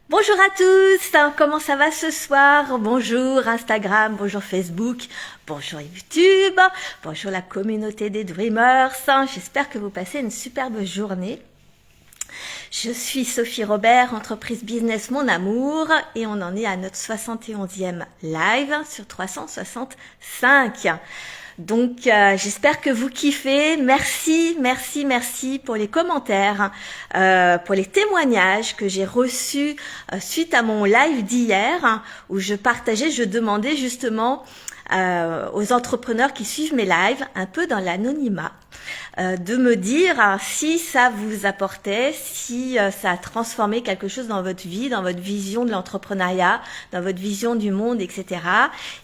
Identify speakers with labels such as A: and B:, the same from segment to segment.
A: Bonjour à tous, comment ça va ce soir? Bonjour Instagram, bonjour Facebook, bonjour YouTube, bonjour la communauté des Dreamers. J'espère que vous passez une superbe journée. Je suis Sophie Robert, entreprise business Mon Amour, et on en est à notre 71e live sur 365. Donc j'espère que vous kiffez. Merci pour les commentaires, pour les témoignages que j'ai reçus suite à mon live d'hier, où je demandais justement aux entrepreneurs qui suivent mes lives, un peu dans l'anonymat, de me dire si ça vous apportait, si ça a transformé quelque chose dans votre vie, dans votre vision de l'entrepreneuriat, dans votre vision du monde, etc.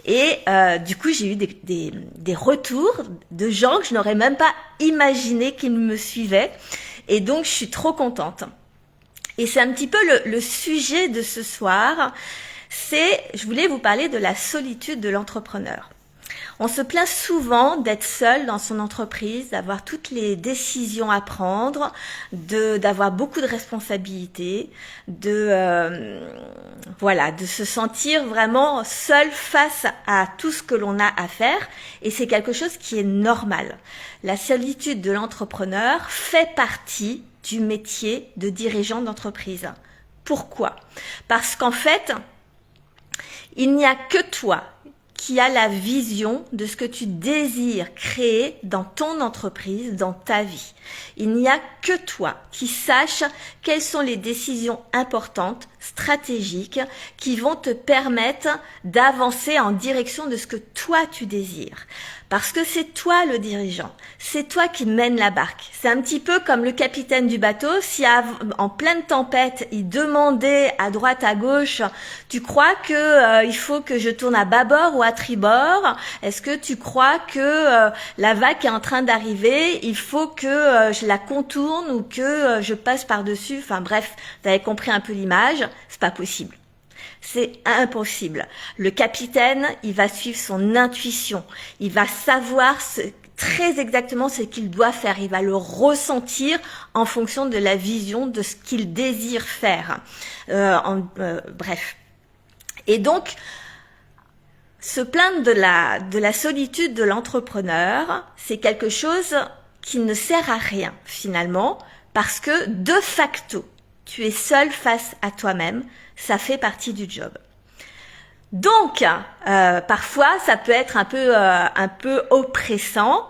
A: Et du coup, j'ai eu des retours de gens que je n'aurais même pas imaginé qu'ils me suivaient. Et donc, je suis trop contente. Et c'est un petit peu le sujet de ce soir. Je voulais vous parler de la solitude de l'entrepreneur. On se plaint souvent d'être seul dans son entreprise, d'avoir toutes les décisions à prendre, d'avoir beaucoup de responsabilités, de se sentir vraiment seul face à tout ce que l'on a à faire. Et c'est quelque chose qui est normal. La solitude de l'entrepreneur fait partie du métier de dirigeant d'entreprise. Pourquoi? Parce qu'en fait, il n'y a que toi qui a la vision de ce que tu désires créer dans ton entreprise, dans ta vie. Il n'y a que toi qui sache quelles sont les décisions importantes, stratégiques, qui vont te permettre d'avancer en direction de ce que toi tu désires. Parce que c'est toi le dirigeant, c'est toi qui mène la barque. C'est un petit peu comme le capitaine du bateau, si en pleine tempête, il demandait à droite, à gauche, tu crois que il faut que je tourne à bâbord ou à tribord? Est-ce que tu crois que la vague est en train d'arriver, il faut que je la contourne ou que je passe par-dessus? Enfin bref, vous avez compris un peu l'image, c'est pas possible. C'est impossible. Le capitaine, il va suivre son intuition. Il va savoir très exactement ce qu'il doit faire. Il va le ressentir en fonction de la vision de ce qu'il désire faire. Bref. Et donc, se plaindre de la solitude de l'entrepreneur, c'est quelque chose qui ne sert à rien finalement, parce que de facto, tu es seul face à toi-même. Ça fait partie du job. Donc, parfois, ça peut être un peu oppressant,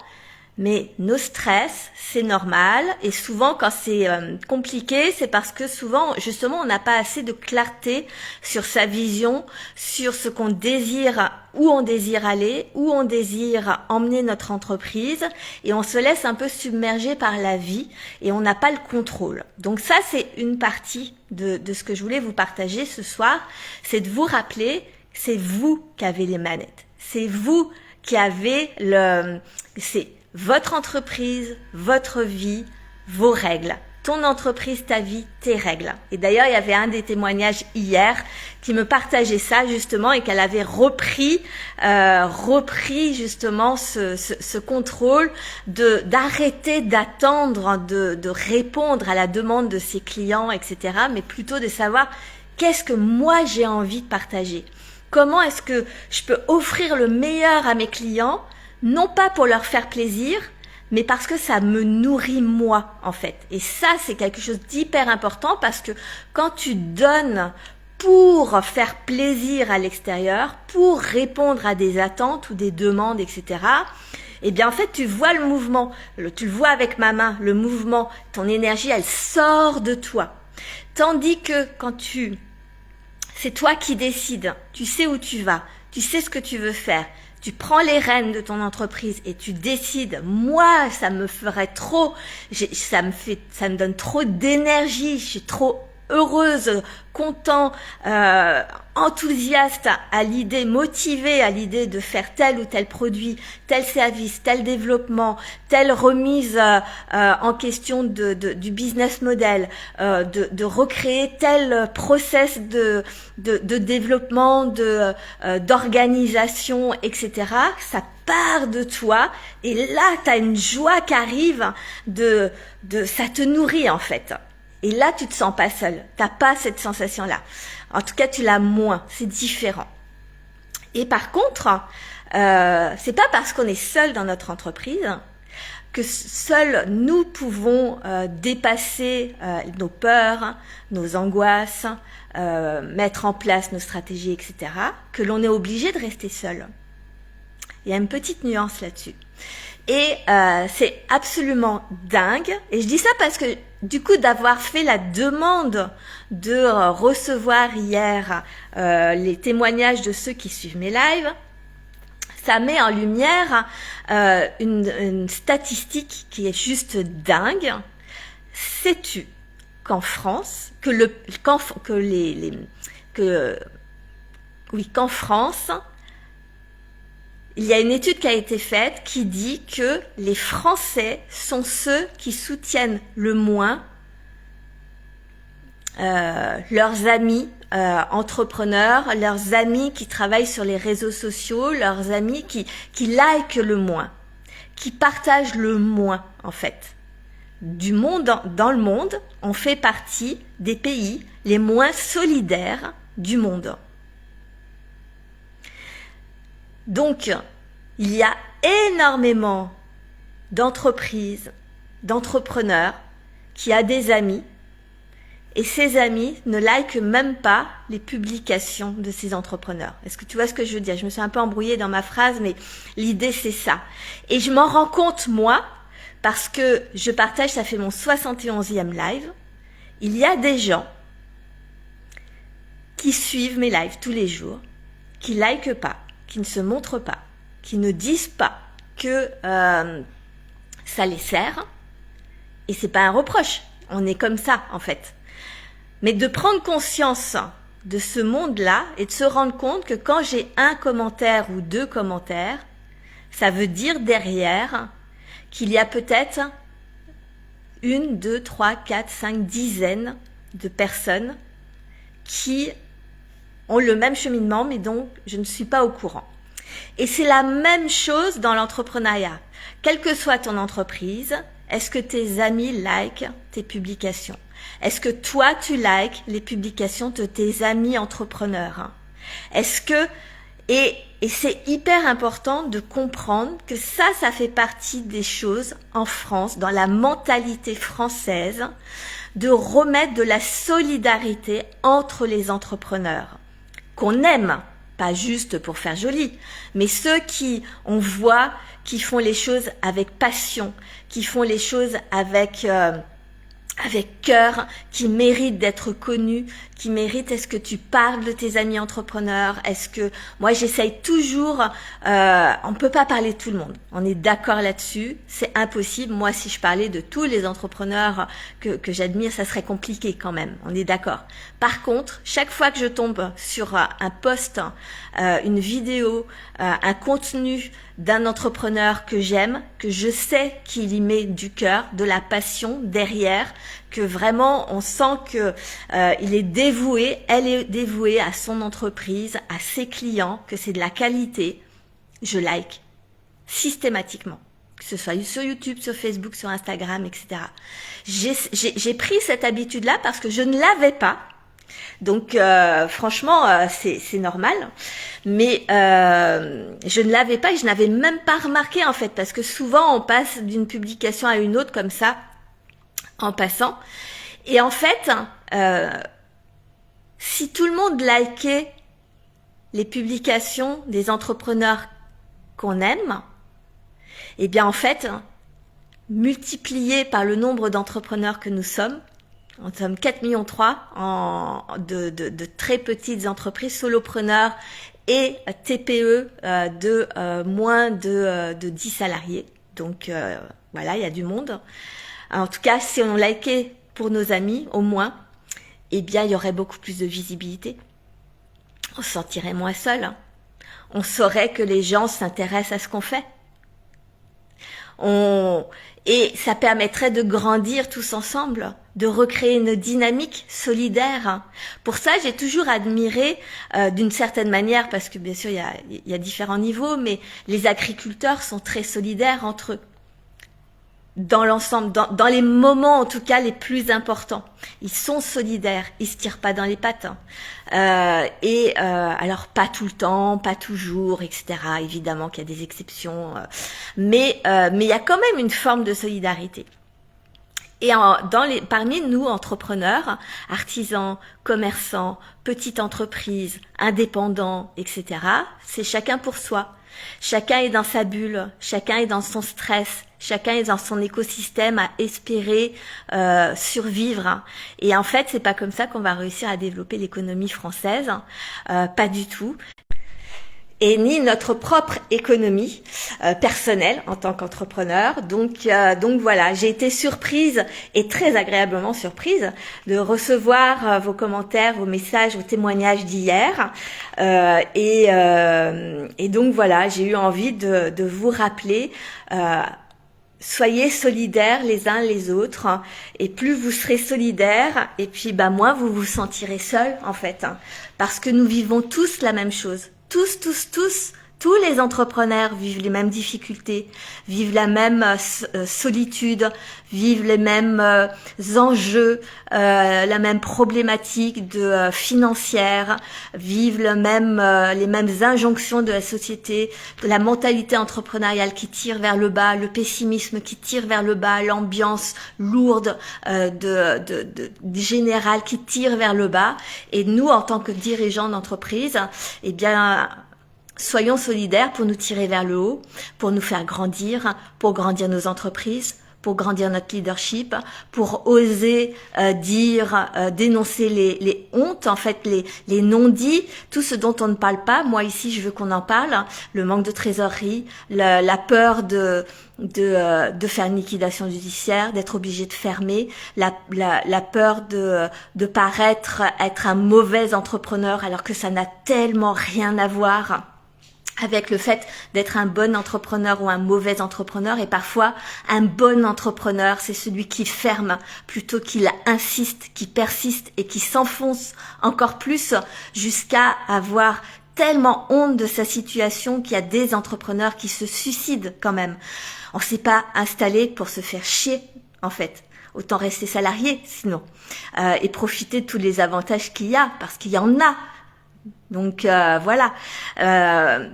A: mais nos stress, c'est normal. Et souvent, quand c'est compliqué, c'est parce que souvent, justement, on n'a pas assez de clarté sur sa vision, sur ce qu'on désire, où on désire aller, où on désire emmener notre entreprise. Et on se laisse un peu submerger par la vie et on n'a pas le contrôle. Donc ça, c'est une partie de ce que je voulais vous partager ce soir. C'est de vous rappeler, c'est vous qui avez les manettes. C'est vous qui avez c'est votre entreprise, votre vie, vos règles. Ton entreprise, ta vie, tes règles. Et d'ailleurs, il y avait un des témoignages hier qui me partageait ça justement et qu'elle avait repris justement ce contrôle d'arrêter d'attendre, de répondre à la demande de ses clients, etc. Mais plutôt de savoir qu'est-ce que moi j'ai envie de partager. Comment est-ce que je peux offrir le meilleur à mes clients, non pas pour leur faire plaisir, mais parce que ça me nourrit moi, en fait. Et ça, c'est quelque chose d'hyper important parce que quand tu donnes pour faire plaisir à l'extérieur, pour répondre à des attentes ou des demandes, etc., eh bien, en fait, tu vois le mouvement. Tu le vois avec ma main, le mouvement. Ton énergie, elle sort de toi. Tandis que c'est toi qui décides. Tu sais où tu vas. Tu sais ce que tu veux faire. Tu prends les rênes de ton entreprise et tu décides, moi, ça me ferait trop, ça me donne trop d'énergie, je suis trop heureuse, content, enthousiaste à l'idée, motivé à l'idée de faire tel ou tel produit, tel service, tel développement, telle remise en question du business model, de recréer tel process de développement, d'organisation, etc. Ça part de toi et là, tu as une joie qui arrive ça te nourrit en fait. Et là, tu te sens pas seul. T'as pas cette sensation-là. En tout cas, tu l'as moins. C'est différent. Et par contre, c'est pas parce qu'on est seul dans notre entreprise que seuls nous pouvons dépasser nos peurs, nos angoisses, mettre en place nos stratégies, etc., que l'on est obligé de rester seul. Il y a une petite nuance là-dessus. Et c'est absolument dingue. Et je dis ça parce que du coup, d'avoir fait la demande de recevoir hier les témoignages de ceux qui suivent mes lives, ça met en lumière une statistique qui est juste dingue. Sais-tu qu'en France, qu'en France, il y a une étude qui a été faite qui dit que les Français sont ceux qui soutiennent le moins leurs amis entrepreneurs, leurs amis qui travaillent sur les réseaux sociaux, leurs amis qui likent le moins, qui partagent le moins en fait. Du monde, dans le monde, on fait partie des pays les moins solidaires du monde. Donc, il y a énormément d'entreprises, d'entrepreneurs qui ont des amis et ces amis ne likent même pas les publications de ces entrepreneurs. Est-ce que tu vois ce que je veux dire? Je me suis un peu embrouillée dans ma phrase, mais l'idée c'est ça. Et je m'en rends compte moi, parce que je partage, ça fait mon 71e live, il y a des gens qui suivent mes lives tous les jours, qui likent pas, qui ne se montrent pas, qui ne disent pas que ça les sert. Et c'est pas un reproche, on est comme ça en fait. Mais de prendre conscience de ce monde-là et de se rendre compte que quand j'ai un commentaire ou deux commentaires, ça veut dire derrière qu'il y a peut-être 1, 2, 3, 4, 5 dizaines de personnes qui ont le même cheminement, mais dont je ne suis pas au courant. Et c'est la même chose dans l'entrepreneuriat. Quelle que soit ton entreprise, est-ce que tes amis likent tes publications? Est-ce que toi, tu likes les publications de tes amis entrepreneurs? Est-ce que... Et c'est hyper important de comprendre que ça fait partie des choses en France, dans la mentalité française, de remettre de la solidarité entre les entrepreneurs. Qu'on aime, pas juste pour faire joli, mais ceux qui, on voit, qui font les choses avec passion, qui font les choses avec cœur, qui méritent d'être connus, qui méritent. Est-ce que tu parles de tes amis entrepreneurs? Est-ce que moi j'essaye toujours, on peut pas parler de tout le monde, on est d'accord là-dessus, c'est impossible. Moi si je parlais de tous les entrepreneurs que j'admire, ça serait compliqué quand même, on est d'accord. Par contre, chaque fois que je tombe sur un post, une vidéo, un contenu d'un entrepreneur que j'aime, que je sais qu'il y met du cœur, de la passion derrière, que vraiment on sent que il est dévoué, elle est dévouée à son entreprise, à ses clients, que c'est de la qualité, je like systématiquement, que ce soit sur YouTube, sur Facebook, sur Instagram, etc. J'ai pris cette habitude-là parce que je ne l'avais pas. Donc franchement c'est normal, mais je ne l'avais pas et je n'avais même pas remarqué en fait, parce que souvent on passe d'une publication à une autre comme ça en passant, et en fait si tout le monde likait les publications des entrepreneurs qu'on aime, eh bien en fait multiplié par le nombre d'entrepreneurs que nous sommes, nous sommes 4,3 millions de très petites entreprises, solopreneurs et TPE de moins de 10 salariés. Donc voilà, il y a du monde. En tout cas, si on likait pour nos amis, au moins, eh bien, il y aurait beaucoup plus de visibilité. On se sentirait moins seul. On saurait que les gens s'intéressent à ce qu'on fait. Et ça permettrait de grandir tous ensemble, de recréer une dynamique solidaire. Pour ça, j'ai toujours admiré, d'une certaine manière, parce que bien sûr, il y a différents niveaux, mais les agriculteurs sont très solidaires entre eux. dans l'ensemble, dans les moments en tout cas les plus importants. Ils sont solidaires, ils se tirent pas dans les pattes. Alors pas tout le temps, pas toujours, etc. Évidemment qu'il y a des exceptions, mais il y a quand même une forme de solidarité. Et parmi nous, entrepreneurs, artisans, commerçants, petites entreprises, indépendants, etc., c'est chacun pour soi. Chacun est dans sa bulle, chacun est dans son stress, chacun est dans son écosystème à espérer survivre. Et en fait, c'est pas comme ça qu'on va réussir à développer l'économie française, pas du tout. Et ni notre propre économie personnelle en tant qu'entrepreneur. Donc voilà, j'ai été surprise et très agréablement surprise de recevoir vos commentaires, vos messages, vos témoignages d'hier. Et donc voilà, j'ai eu envie de vous rappeler. Soyez solidaires les uns les autres, et plus vous serez solidaires, et puis moins vous vous sentirez seuls en fait, parce que nous vivons tous la même chose. Tous les entrepreneurs vivent les mêmes difficultés, vivent la même solitude, vivent les mêmes enjeux, la même problématique financière, vivent les mêmes injonctions de la société, de la mentalité entrepreneuriale qui tire vers le bas, le pessimisme qui tire vers le bas, l'ambiance lourde générale qui tire vers le bas. Et nous, en tant que dirigeants d'entreprise, soyons solidaires pour nous tirer vers le haut, pour nous faire grandir, pour grandir nos entreprises, pour grandir notre leadership, pour oser dénoncer les hontes, en fait les non-dits, tout ce dont on ne parle pas. Moi ici, je veux qu'on en parle. Le manque de trésorerie, la peur de faire une liquidation judiciaire, d'être obligé de fermer, la peur de paraître être un mauvais entrepreneur alors que ça n'a tellement rien à voir avec le fait d'être un bon entrepreneur ou un mauvais entrepreneur. Et parfois, un bon entrepreneur, c'est celui qui ferme plutôt qu'il insiste, qui persiste et qui s'enfonce encore plus jusqu'à avoir tellement honte de sa situation qu'il y a des entrepreneurs qui se suicident quand même. On ne s'est pas installé pour se faire chier, en fait. Autant rester salarié, sinon. Et profiter de tous les avantages qu'il y a, parce qu'il y en a. Donc voilà,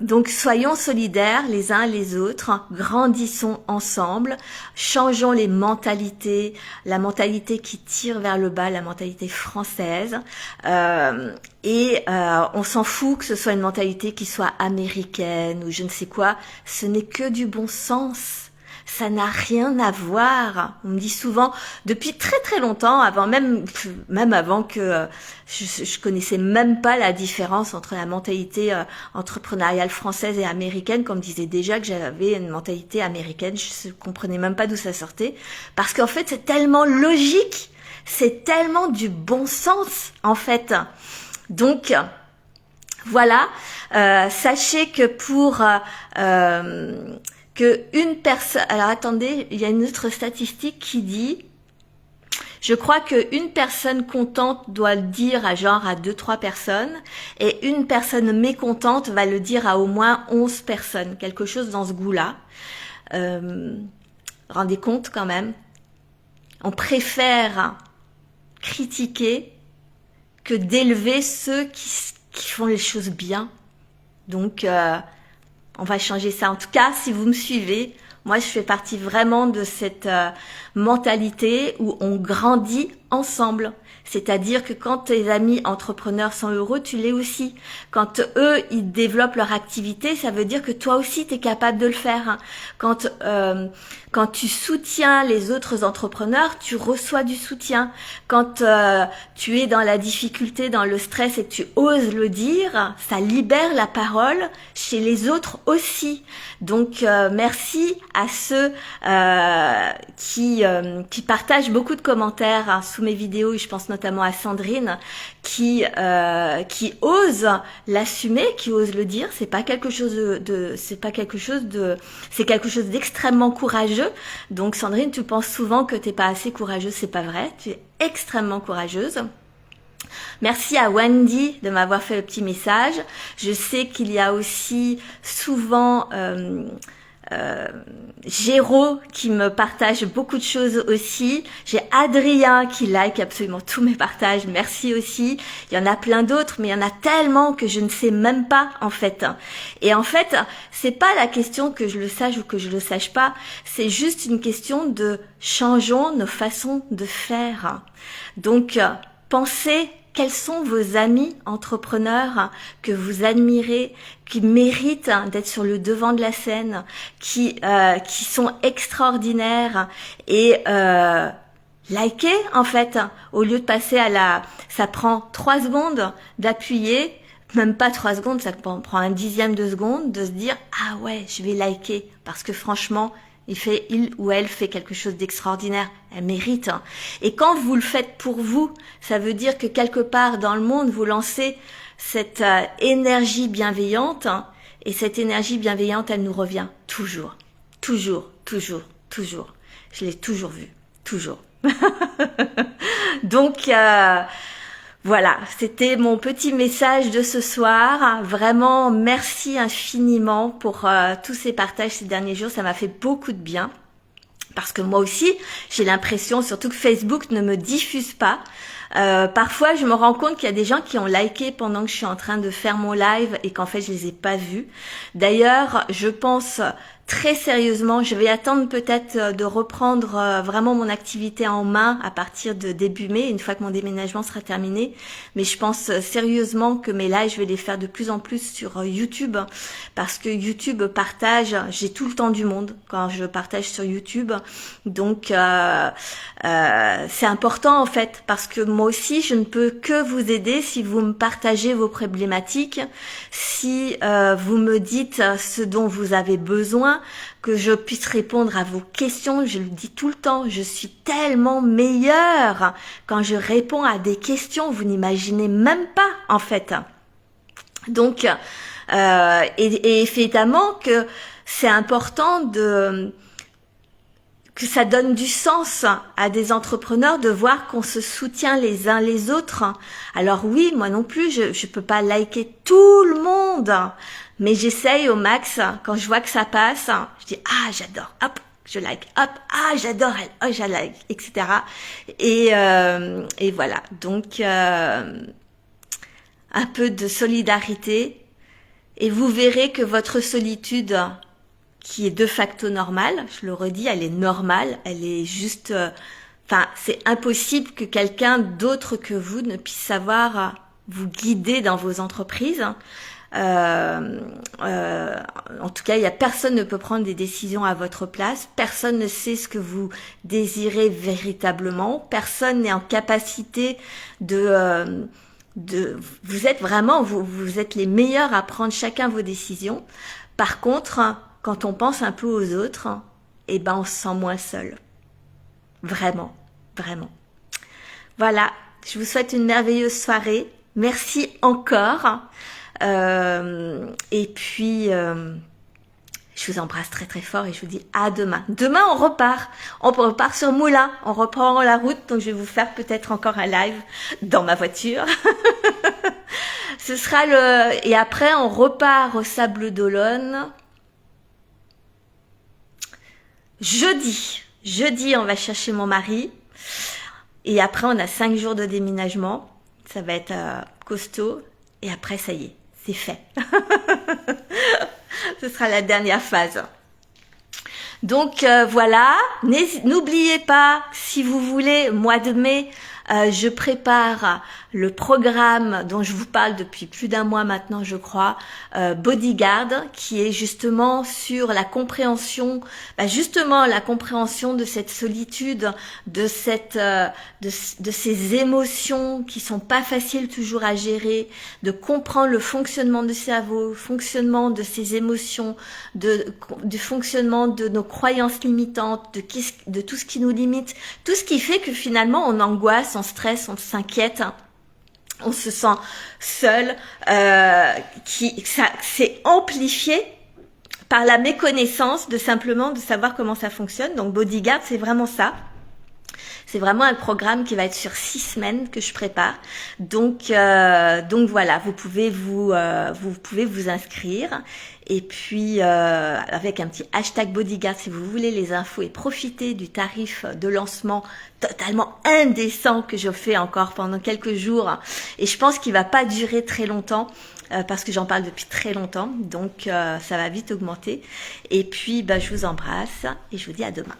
A: donc soyons solidaires les uns les autres, grandissons ensemble, changeons les mentalités, la mentalité qui tire vers le bas, la mentalité française, on s'en fout que ce soit une mentalité qui soit américaine ou je ne sais quoi, ce n'est que du bon sens. Ça n'a rien à voir. On me dit souvent, depuis très très longtemps, même avant que je connaissais même pas la différence entre la mentalité entrepreneuriale française et américaine, qu'on me disait déjà que j'avais une mentalité américaine, je ne comprenais même pas d'où ça sortait, parce qu'en fait c'est tellement logique, c'est tellement du bon sens en fait. Donc voilà, sachez que une personne, alors attendez, il y a une autre statistique qui dit, je crois qu'une personne contente doit le dire à 2-3 personnes, et une personne mécontente va le dire à au moins 11 personnes, quelque chose dans ce goût-là. Rendez compte quand même, on préfère critiquer que d'élever ceux qui font les choses bien. Donc on va changer ça. En tout cas, si vous me suivez, moi je fais partie vraiment de cette mentalité où on grandit ensemble. C'est-à-dire que quand tes amis entrepreneurs sont heureux, tu l'es aussi. Quand eux, ils développent leur activité, ça veut dire que toi aussi, tu es capable de le faire. Quand tu soutiens les autres entrepreneurs, tu reçois du soutien. Quand tu es dans la difficulté, dans le stress et que tu oses le dire, ça libère la parole chez les autres aussi. Donc, merci à ceux qui partagent beaucoup de commentaires sous mes vidéos. Je pense notamment à Sandrine qui ose l'assumer, qui ose le dire. C'est quelque chose d'extrêmement courageux. Donc Sandrine, tu penses souvent que t'es pas assez courageuse, c'est pas vrai. Tu es extrêmement courageuse. Merci à Wendy de m'avoir fait le petit message. Je sais qu'il y a aussi souvent Géraud qui me partage beaucoup de choses aussi. J'ai Adrien qui like absolument tous mes partages. Merci aussi. Il y en a plein d'autres, mais il y en a tellement que je ne sais même pas en fait. Et en fait, c'est pas la question que je le sache ou que je le sache pas. C'est juste une question de changeons nos façons de faire. Donc, pensez quels sont vos amis entrepreneurs que vous admirez, qui méritent d'être sur le devant de la scène, qui sont extraordinaires et likez en fait au lieu de passer ça prend 3 secondes d'appuyer, même pas 3 secondes, ça prend un dixième de seconde de se dire ah ouais je vais liker parce que franchement il ou elle fait quelque chose d'extraordinaire, elle mérite. Et quand vous le faites pour vous, ça veut dire que quelque part dans le monde, vous lancez cette énergie bienveillante, et cette énergie bienveillante, elle nous revient toujours, toujours, toujours, toujours. Je l'ai toujours vu, toujours. Donc, voilà, c'était mon petit message de ce soir. Vraiment, merci infiniment pour tous ces partages ces derniers jours. Ça m'a fait beaucoup de bien. Parce que moi aussi, j'ai l'impression, surtout que Facebook ne me diffuse pas. Parfois, je me rends compte qu'il y a des gens qui ont liké pendant que je suis en train de faire mon live et qu'en fait, je les ai pas vus. D'ailleurs, je pense très sérieusement, je vais attendre peut-être de reprendre vraiment mon activité en main à partir de début mai, une fois que mon déménagement sera terminé. Mais je pense sérieusement que mes lives, je vais les faire de plus en plus sur YouTube, parce que YouTube partage, j'ai tout le temps du monde quand je partage sur YouTube. Donc, c'est important en fait, parce que moi aussi, je ne peux que vous aider si vous me partagez vos problématiques, si vous me dites ce dont vous avez besoin, que je puisse répondre à vos questions. Je le dis tout le temps, je suis tellement meilleure quand je réponds à des questions, vous n'imaginez même pas en fait. Donc, et évidemment que c'est important que ça donne du sens à des entrepreneurs de voir qu'on se soutient les uns les autres. Alors oui, moi non plus, je peux pas liker tout le monde, mais j'essaye au max. Quand je vois que ça passe, je dis ah j'adore, hop, je like, hop, ah j'adore elle, oh je like, etc. Et voilà. Donc un peu de solidarité, et vous verrez que votre solitude, qui est de facto normale, je le redis, elle est normale, elle est juste... c'est impossible que quelqu'un d'autre que vous ne puisse savoir vous guider dans vos entreprises. En tout cas, il y a personne ne peut prendre des décisions à votre place. Personne ne sait ce que vous désirez véritablement. Personne n'est en capacité vous êtes vraiment, vous êtes les meilleurs à prendre chacun vos décisions. Par contre, quand on pense un peu aux autres, eh ben on se sent moins seul. Vraiment, vraiment. Voilà, je vous souhaite une merveilleuse soirée. Merci encore. Et puis, je vous embrasse très très fort et je vous dis à demain. Demain, on repart. On repart sur Moulins. On reprend la route. Donc, je vais vous faire peut-être encore un live dans ma voiture. Ce sera et après, on repart au Sable d'Olonne. Jeudi, on va chercher mon mari. Et après, on a 5 jours de déménagement. Ça va être costaud. Et après, ça y est, c'est fait. Ce sera la dernière phase. Donc, voilà. N'oubliez pas, si vous voulez, mois de mai, je prépare le programme dont je vous parle depuis plus d'1 mois maintenant, je crois, Bodyguard, qui est justement sur la compréhension, la compréhension de cette solitude, de ces émotions qui sont pas faciles toujours à gérer, de comprendre le fonctionnement du cerveau, le fonctionnement de ces émotions, du fonctionnement de nos croyances limitantes, de tout ce qui nous limite, tout ce qui fait que finalement on angoisse, on stresse, on s'inquiète, on se sent seul, c'est amplifié par la méconnaissance de simplement de savoir comment ça fonctionne. Donc Bodyguard, c'est vraiment ça. C'est vraiment un programme qui va être sur 6 semaines que je prépare. Donc voilà, vous pouvez vous inscrire. Et puis avec un petit hashtag bodyguard si vous voulez les infos et profiter du tarif de lancement totalement indécent que je fais encore pendant quelques jours. Et je pense qu'il va pas durer très longtemps. Parce que j'en parle depuis très longtemps, donc ça va vite augmenter. Et puis je vous embrasse et je vous dis à demain.